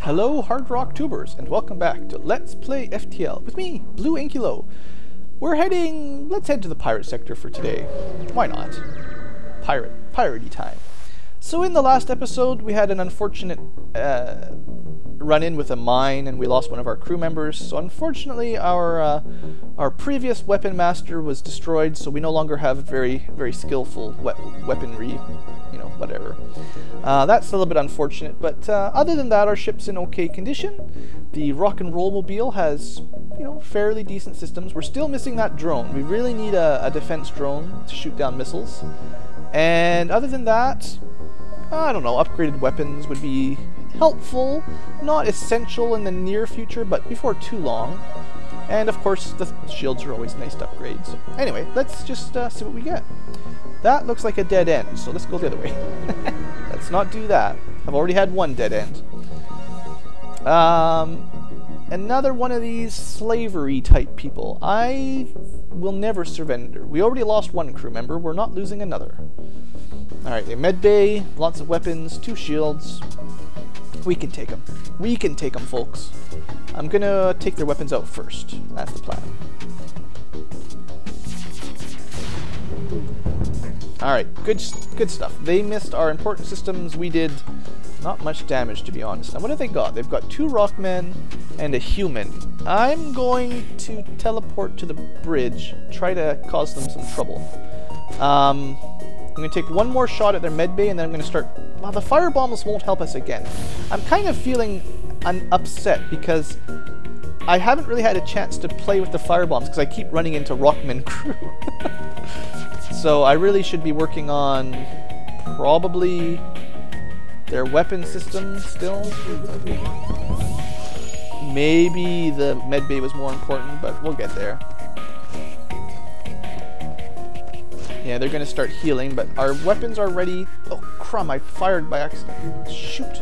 Hello Hard Rock Tubers, and welcome back to Let's Play FTL with me, Blue Ankylo. Let's head to the pirate sector for today. Why not? Piratey time. So in the last episode we had an unfortunate run-in with a mine and we lost one of our crew members. So unfortunately our previous weapon master was destroyed, so we no longer have very skillful weaponry, you know, whatever. That's a little bit unfortunate, but other than that, our ship's in okay condition. The rock and roll mobile has, you know, fairly decent systems. We're still missing that drone. We really need a defense drone to shoot down missiles. And other than that, I don't know, upgraded weapons would be helpful, not essential in the near future, but before too long. And of course, the shields are always nice to upgrade. So anyway, let's just see what we get. That looks like a dead end, so let's go the other way. Let's not do that. I've already had one dead end. Another one of these slavery type people. I will never surrender. We already lost one crew member, we're not losing another. Alright, a med bay, lots of weapons, 2 shields. We can take them. We can take them, folks. I'm gonna take their weapons out first. That's the plan. Alright, good stuff. They missed our important systems. We did not much damage, to be honest. Now, what have they got? They've got 2 rockmen and a human. I'm going to teleport to the bridge, try to cause them some trouble. I'm going to take one more shot at their medbay, and then I'm going to start... Well, the firebombs won't help us again. I'm kind of feeling upset because I haven't really had a chance to play with the firebombs because I keep running into rockman crew. So I really should be working on probably their weapon system still. Maybe the medbay was more important, but we'll get there. Yeah, they're going to start healing, but our weapons are ready. Oh, crumb, I fired by accident. Shoot.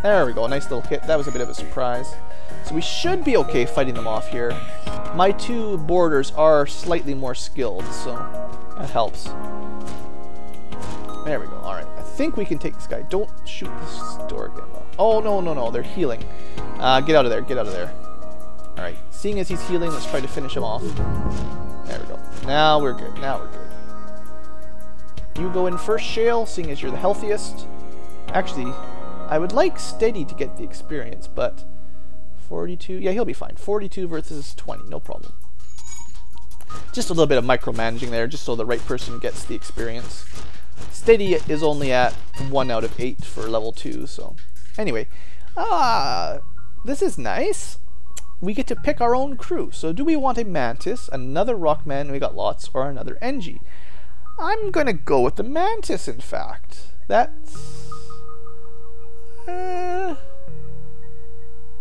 There we go, nice little hit. That was a bit of a surprise. So we should be okay fighting them off here. My 2 boarders are slightly more skilled, so that helps. There we go, alright. I think we can take this guy. Don't shoot this door again, though. Oh, no, they're healing. Get out of there, get out of there. Alright, seeing as he's healing, let's try to finish him off. There we go. Now we're good. Now we're good. You go in first, Shale, seeing as you're the healthiest. Actually, I would like Steady to get the experience, but 42... Yeah, he'll be fine. 42 versus 20, no problem. Just a little bit of micromanaging there, just so the right person gets the experience. Steady is only at 1 out of 8 for level 2, so... Anyway, this is nice. We get to pick our own crew. So do we want a Mantis, another Rockman, we got lots, or another NG? I'm gonna go with the Mantis, in fact. That's...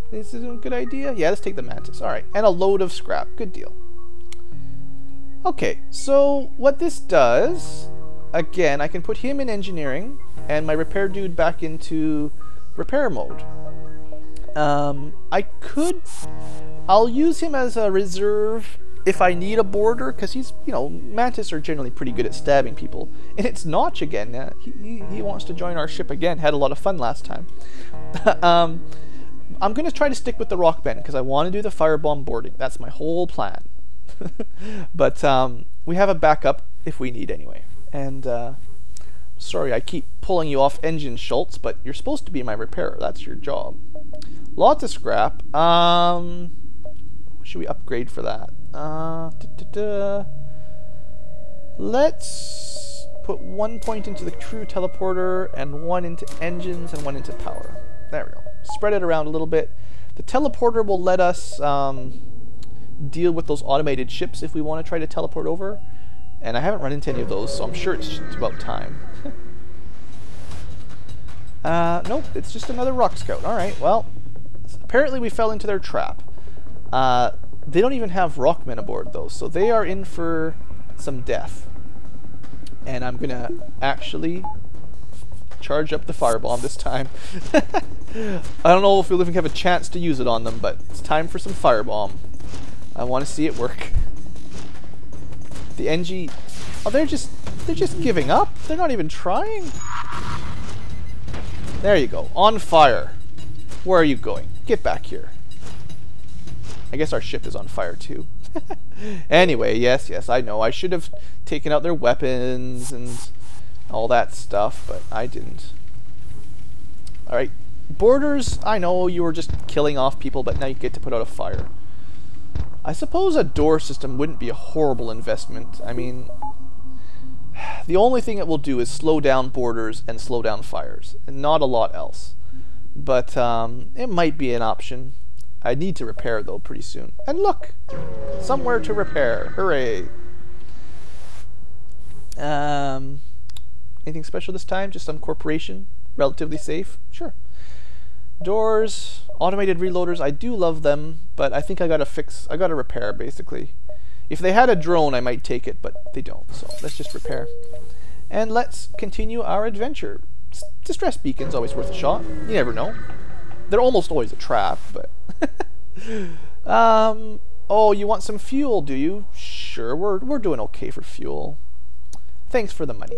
This is a good idea? Yeah, let's take the Mantis. Alright, and a load of scrap. Good deal. Okay, so what this does... Again, I can put him in engineering, and my repair dude back into repair mode. I'll use him as a reserve if I need a boarder, because he's, you know, Mantis are generally pretty good at stabbing people. And it's Notch again. He wants to join our ship again. Had a lot of fun last time. I'm going to try to stick with the Rockman, because I want to do the firebomb boarding. That's my whole plan. But we have a backup if we need anyway. And sorry, I keep pulling you off engine, Schultz, but you're supposed to be my repairer. That's your job. Lots of scrap. What should we upgrade for that? Let's put 1 point into the crew teleporter and 1 into engines and 1 into power. There we go. Spread it around a little bit. The teleporter will let us deal with those automated ships if we want to try to teleport over. And I haven't run into any of those, so I'm sure it's about time. Nope, it's just another rock scout. Alright, well, apparently we fell into their trap. They don't even have rockmen aboard, though, so they are in for some death. And I'm gonna actually charge up the firebomb this time. I don't know if we'll even have a chance to use it on them, but it's time for some firebomb. I want to see it work. The NG... Oh, they're just giving up? They're not even trying? There you go. On fire. Where are you going? Get back here. I guess our ship is on fire too. Anyway, yes, I know. I should have taken out their weapons and all that stuff, but I didn't. Alright. Borders, I know you were just killing off people, but now you get to put out a fire. I suppose a door system wouldn't be a horrible investment. I mean, the only thing it will do is slow down borders and slow down fires, and not a lot else. But it might be an option. I need to repair though pretty soon. And look! Somewhere to repair. Hooray! Anything special this time? Just some corporation? Relatively safe? Sure. Doors, automated reloaders, I do love them, but I think I gotta repair basically. If they had a drone I might take it, but they don't, so let's just repair. And let's continue our adventure. Distress beacon's always worth a shot. You never know. They're almost always a trap, but... oh, you want some fuel, do you? Sure, we're doing okay for fuel. Thanks for the money.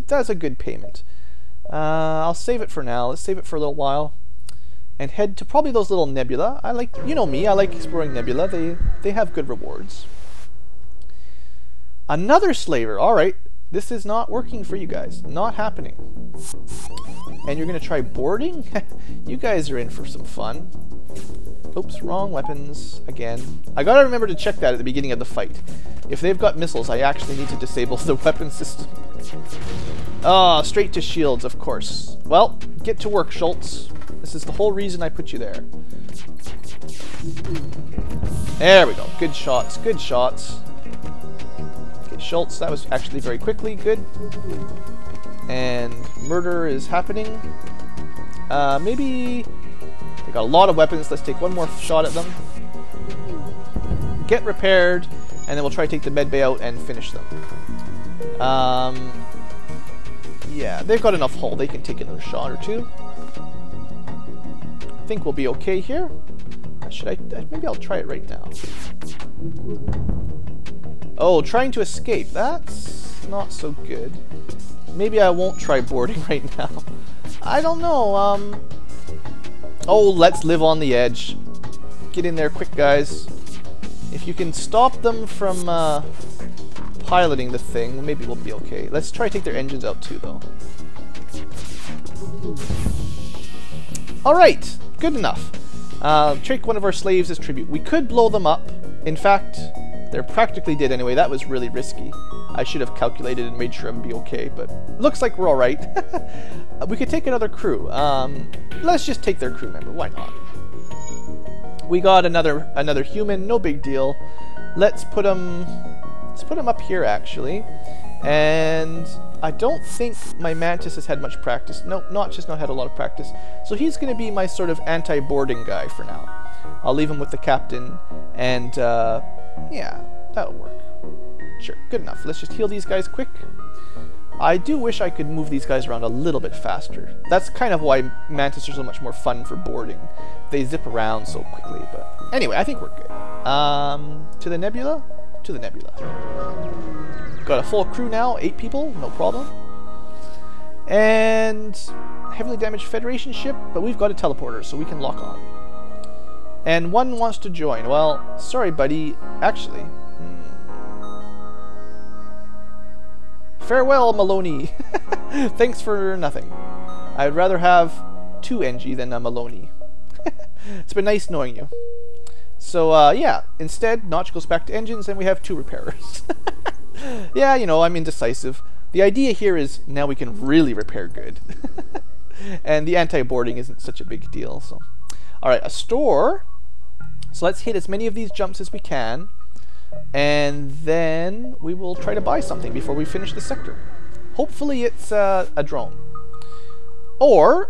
That's a good payment. I'll save it for now. Let's save it for a little while. And head to probably those little nebula. I like, you know me, I like exploring nebula. They have good rewards. Another slaver. Alright. This is not working for you guys. Not happening. And you're going to try boarding? You guys are in for some fun. Oops, wrong weapons again. I gotta remember to check that at the beginning of the fight. If they've got missiles, I actually need to disable the weapon system. Ah, straight to shields, of course. Well, get to work, Schultz. This is the whole reason I put you there. There we go. Good shots, good shots. Okay, Schultz, that was actually very quickly. Good. And murder is happening. Maybe... They got a lot of weapons. Let's take one more shot at them. Get repaired, and then we'll try to take the medbay out and finish them. Yeah, they've got enough hull. They can take another shot or two. I think we'll be okay here. Should I? Maybe I'll try it right now. Oh, trying to escape. That's not so good. Maybe I won't try boarding right now. I don't know. Oh, let's live on the edge. Get in there quick, guys. If you can stop them from piloting the thing, maybe we'll be okay. Let's try to take their engines out too, though. Alright, good enough. Take one of our slaves as tribute. We could blow them up. In fact, they're practically dead anyway. That was really risky. I should have calculated and made sure I'd be okay, but looks like we're alright. We could take another crew. Let's just take their crew member. Why not? We got another human. No big deal. Let's put him up here, actually. And I don't think my Mantis has had much practice. No, not had a lot of practice. So he's going to be my sort of anti-boarding guy for now. I'll leave him with the captain, and yeah, that'll work. Sure, good enough. Let's just heal these guys quick. I do wish I could move these guys around a little bit faster. That's kind of why Mantis are so much more fun for boarding. They zip around so quickly, but anyway, I think we're good. To the nebula? To the nebula. Got a full crew now, 8 people, no problem. And heavily damaged Federation ship, but we've got a teleporter, so we can lock on. And one wants to join. Well, sorry, buddy. Actually, farewell, Maloney. Thanks for nothing. I'd rather have 2 NG than a Maloney. It's been nice knowing you. So, yeah, instead, Notch goes back to engines, and we have 2 repairers. Yeah, you know, I'm indecisive. The idea here is now we can really repair good. And the anti-boarding isn't such a big deal, so. Alright, a store. So let's hit as many of these jumps as we can. And then we will try to buy something before we finish the sector. Hopefully it's a drone. Or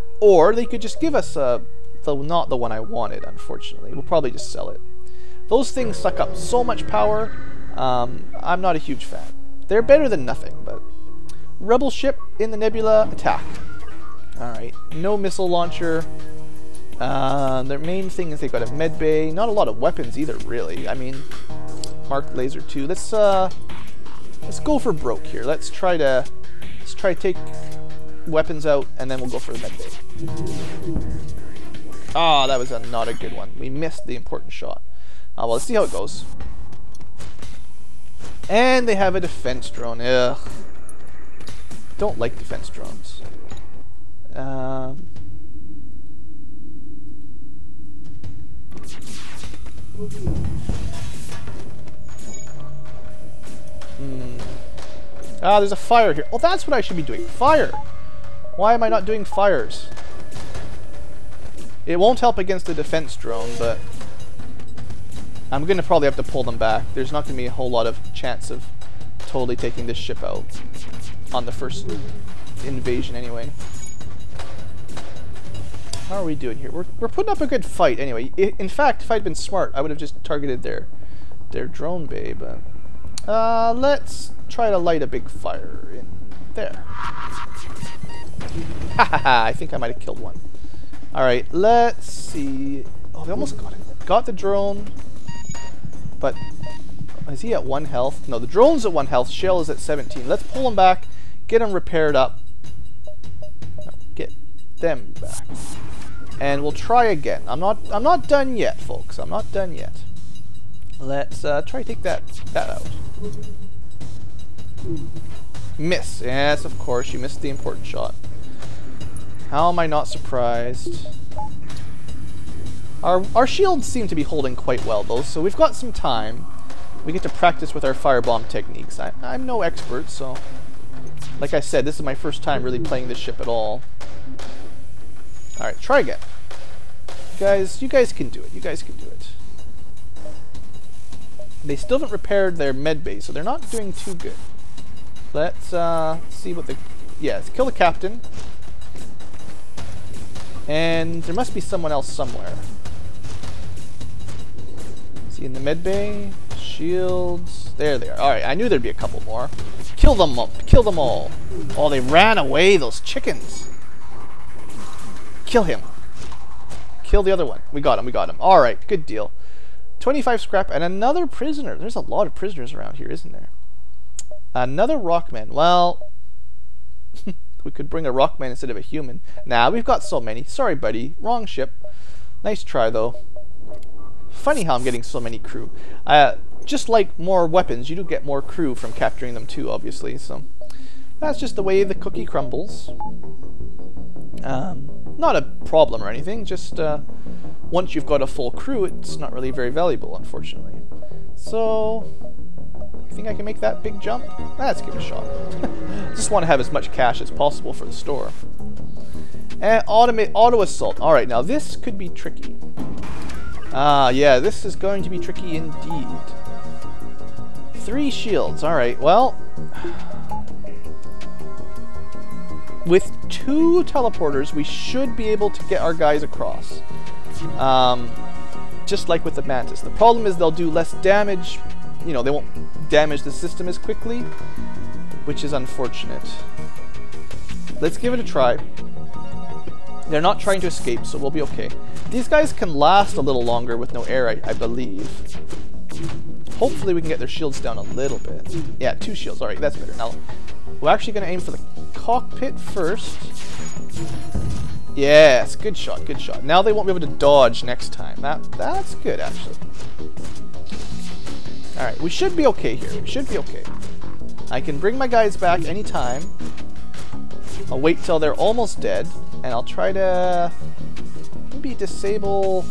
they could just give us not the one I wanted, unfortunately. We'll probably just sell it. Those things suck up so much power. I'm not a huge fan. They're better than nothing, but... Rebel ship in the nebula, attack. Alright, no missile launcher. Their main thing is they've got a med bay. Not a lot of weapons either, really. I mean, marked laser 2. Let's go for broke here. Let's try to take weapons out, and then we'll go for the med bay. Ah, that was not a good one. We missed the important shot. Well, let's see how it goes. And they have a defense drone. Ugh. Don't like defense drones. Ah, there's a fire here. Oh, that's what I should be doing. Fire! Why am I not doing fires? It won't help against the defense drone, but I'm going to probably have to pull them back. There's not going to be a whole lot of chance of totally taking this ship out on the first invasion anyway. How are we doing here? We're putting up a good fight anyway. In fact, if I'd been smart, I would have just targeted their drone bay, but let's try to light a big fire in there. Hahaha, I think I might have killed one. Alright, let's see. Oh, they almost got it. Got the drone. But is he at 1 health? No, the drone's at 1 health. Shell is at 17. Let's pull him back. Get him repaired up. No, get them back. And we'll try again. I'm not done yet, folks. I'm not done yet. Let's try to take that out. Miss. Yes, of course. You missed the important shot. How am I not surprised? Our shields seem to be holding quite well, though, so we've got some time. We get to practice with our firebomb techniques. I'm no expert, so... Like I said, this is my first time really playing this ship at all. Alright, try again. You guys can do it. You guys can do it. They still haven't repaired their med bay, so they're not doing too good. Let's see what the... Yeah, let's kill the captain. And there must be someone else somewhere. See in the med bay, shields. There they are. All right, I knew there'd be a couple more. Kill them all. Kill them all. Oh, they ran away. Those chickens. Kill him. Kill the other one. We got him. We got him. All right, good deal. 25 scrap and another prisoner. There's a lot of prisoners around here, isn't there? Another rockman. Well. We could bring a rockman instead of a human. Nah, we've got so many. Sorry, buddy. Wrong ship. Nice try, though. Funny how I'm getting so many crew. Just like more weapons, you do get more crew from capturing them too, obviously. So that's just the way the cookie crumbles. Not a problem or anything. Just once you've got a full crew, it's not really very valuable, unfortunately. So... think I can make that big jump? Let's give it a shot. Just want to have as much cash as possible for the store. And auto assault. Alright, now this could be tricky. Yeah, this is going to be tricky indeed. 3 shields. Alright, well... with 2 teleporters, we should be able to get our guys across. Just like with the Mantis. The problem is they'll do less damage. You know, they won't damage the system as quickly, which is unfortunate. Let's give it a try. They're not trying to escape, so we'll be okay. These guys can last a little longer with no air, I believe. Hopefully we can get their shields down a little bit. Yeah, 2 shields. Alright, that's better. Now, we're actually going to aim for the cockpit first. Yes, good shot, good shot. Now they won't be able to dodge next time. That's good, actually. Alright, we should be okay here. We should be okay. I can bring my guys back anytime. I'll wait till they're almost dead, and I'll try to maybe disable...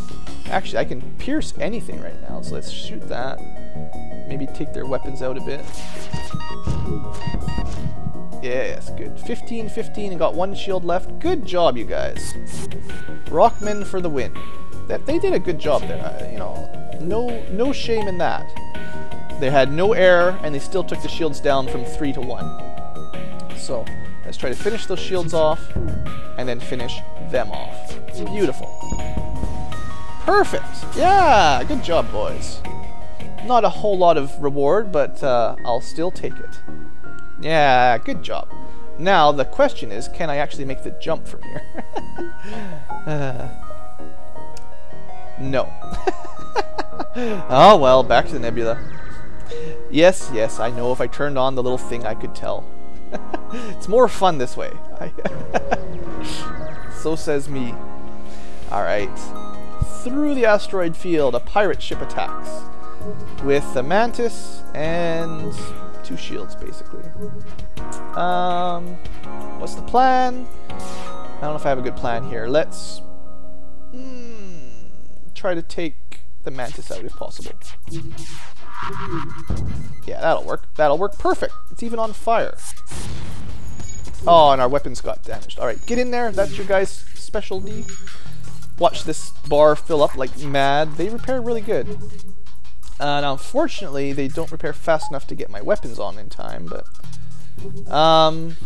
Actually, I can pierce anything right now, so let's shoot that. Maybe take their weapons out a bit. Yes, good. 15-15 and got 1 shield left. Good job, you guys. Rockmen for the win. They did a good job there. You know, no shame in that. They had no air, and they still took the shields down from 3 to 1. So, let's try to finish those shields off, and then finish them off. Beautiful. Perfect! Yeah! Good job, boys. Not a whole lot of reward, but I'll still take it. Yeah, good job. Now, the question is, can I actually make the jump from here? No. Oh well, back to the nebula. Yes, I know if I turned on the little thing I could tell. It's more fun this way. So says me. Alright. Through the asteroid field, a pirate ship attacks. With a mantis and 2 shields, basically. What's the plan? I don't know if I have a good plan here. Let's try to take the mantis out if possible. Yeah, that'll work. That'll work perfect. It's even on fire. Oh, and our weapons got damaged. Alright, get in there. That's your guys' specialty. Watch this bar fill up like mad. They repair really good. Now, unfortunately, they don't repair fast enough to get my weapons on in time, but... I'm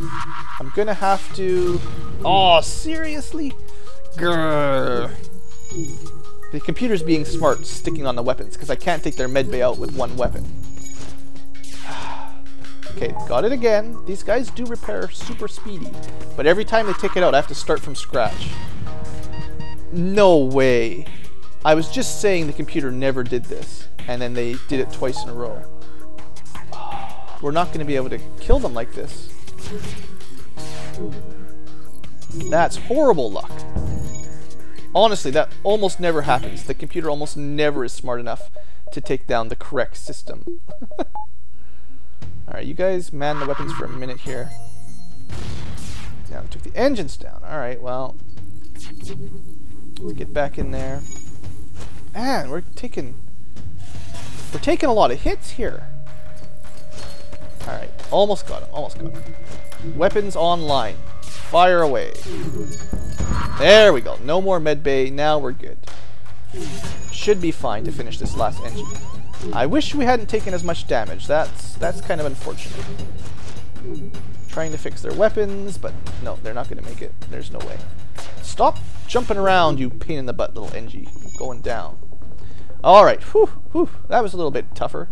gonna have to... Oh, seriously? Grrr. The computer's being smart, sticking on the weapons, because I can't take their medbay out with one weapon. Okay, got it again. These guys do repair super speedy, but every time they take it out, I have to start from scratch. No way. I was just saying the computer never did this, and then they did it twice in a row. We're not going to be able to kill them like this. That's horrible luck. Honestly, that almost never happens. The computer almost never is smart enough to take down the correct system. Alright, you guys man the weapons for a minute here. Now we took the engines down. Alright, well, let's get back in there. Man, we're taking a lot of hits here. Alright, almost got him, almost got him. Weapons online. Fire away. There we go. No more medbay. Now we're good. Should be fine to finish this last engine. I wish we hadn't taken as much damage. That's kind of unfortunate. Trying to fix their weapons, but no, they're not going to make it. There's no way. Stop jumping around, you pain in the butt little NG. Going down. Alright, whew, whew. That was a little bit tougher.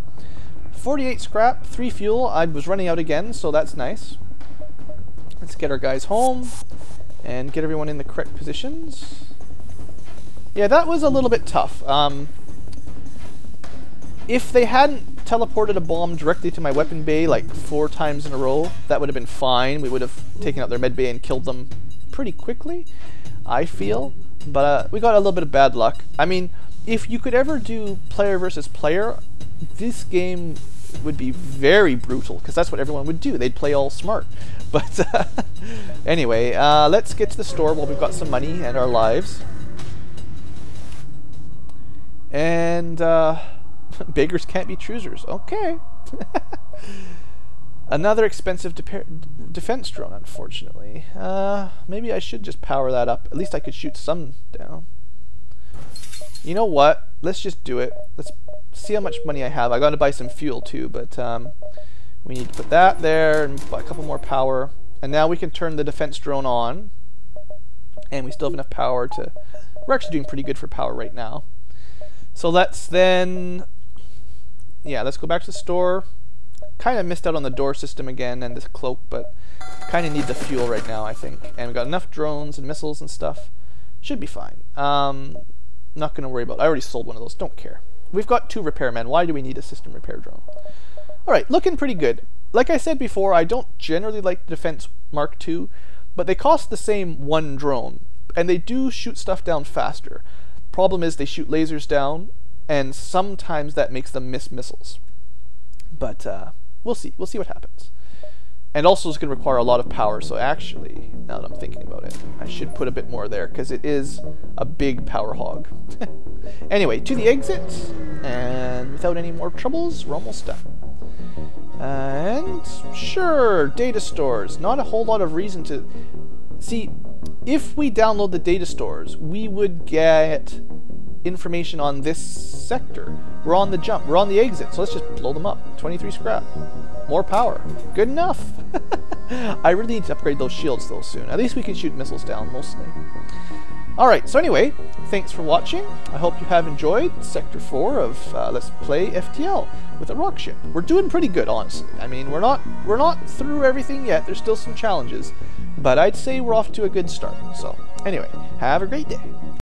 48 scrap, 3 fuel. I was running out again, so that's nice. Let's get our guys home and get everyone in the correct positions. Yeah, that was a little bit tough. If they hadn't teleported a bomb directly to my weapon bay like 4 times in a row, that would have been fine. We would have taken out their med bay and killed them pretty quickly, I feel. But we got a little bit of bad luck. I mean, if you could ever do player versus player, this game would be very brutal, because that's what everyone would do. They'd play all smart. But anyway, let's get to the store while we've got some money and our lives. And beggars can't be choosers. Okay. Another expensive defense drone, unfortunately. Maybe I should just power that up. At least I could shoot some down. You know what? Let's just do it. Let's see how much money I have. I got to buy some fuel too, but we need to put that there and buy a couple more power. And now we can turn the defense drone on. And we still have enough power to... We're actually doing pretty good for power right now. So let's then... Yeah, let's go back to the store. Kind of missed out on the door system again and this cloak, but kind of need the fuel right now, I think. And we got enough drones and missiles and stuff. Should be fine. Not going to worry about it. I already sold one of those. Don't care. We've got 2 repairmen. Why do we need a system repair drone? Alright, looking pretty good. Like I said before, I don't generally like the Defense Mark II, but they cost the same 1 drone, and they do shoot stuff down faster. Problem is they shoot lasers down, and sometimes that makes them miss missiles. But we'll see. We'll see what happens. And also it's going to require a lot of power, so actually, now that I'm thinking about it, I should put a bit more there, because it is a big power hog. Anyway, to the exit, and without any more troubles, we're almost done. And sure, data stores. Not a whole lot of reason to... See, if we download the data stores, we would get information on this sector. We're on the jump. We're on the exit, so let's just blow them up. 23 scrap. More power. Good enough. I really need to upgrade those shields though soon. At least we can shoot missiles down mostly. Alright, so anyway, thanks for watching. I hope you have enjoyed Sector 4 of Let's Play FTL with a rock ship. We're doing pretty good, honestly. I mean, we're not through everything yet. There's still some challenges, but I'd say we're off to a good start. So, anyway, have a great day.